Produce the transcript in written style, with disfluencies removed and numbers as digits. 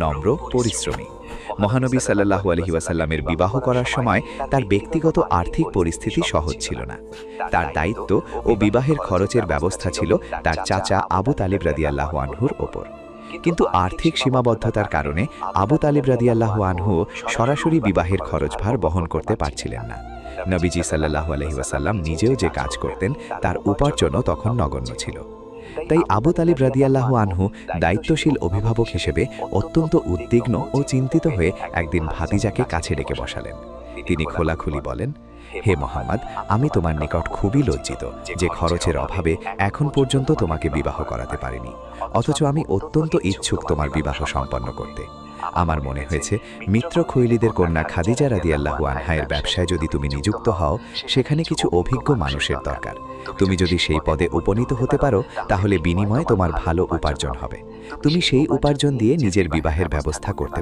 নম্র, পরিশ্রমী। মহানবী সাল্লাল্লাহু আলাইহি ওয়াসাল্লামের বিবাহ করার সময় তার ব্যক্তিগত আর্থিক পরিস্থিতি সহজ ছিল না। তার দায়িত্ব ও বিবাহের খরচের ব্যবস্থা ছিল তার চাচা আবু তালিব রাদিয়াল্লাহু আনহুর ওপর। কিন্তু আর্থিক সীমাবদ্ধতার কারণে আবু তালিব রাদিয়াল্লাহু আনহু সরাসরি বিবাহের খরচভার বহন করতে পারছিলেন না। নবীজি সাল্লাল্লাহু আলাইহি ওয়াসাল্লাম নিজেও যে কাজ করতেন তার উপার্জনও তখন নগণ্য ছিল। তাই আবু তালিব রাদিয়াল্লাহু আনহু দায়িত্বশীল অভিভাবক হিসেবে অত্যন্ত উদ্বিগ্ন ও চিন্তিত হয়ে একদিন ভাতিজাকে কাছে ডেকে বসালেন। তিনি খোলাখুলি বলেন, হে মুহাম্মদ, আমি তোমার নিকট খুবই লজ্জিত যে খরচের অভাবে এখন পর্যন্ত তোমাকে বিবাহ করাতে পারিনি, অথচ আমি অত্যন্ত ইচ্ছুক তোমার বিবাহ সম্পন্ন করতে। আমার মনে হয়েছে মিত্র খৈলিদের কন্যা খাদিজা রাদিয়াল্লাহু আনহায়ের ব্যবসায় যদি তুমি নিযুক্ত হও, সেখানে কিছু অভিজ্ঞ মানুষের দরকার। তুমি যদি সেই পদে উপনীত হতে পারো তাহলে বিনিময়ে তোমার ভালো উপার্জন হবে। তুমি সেই উপার্জন দিয়ে নিজের বিবাহের ব্যবস্থা করতে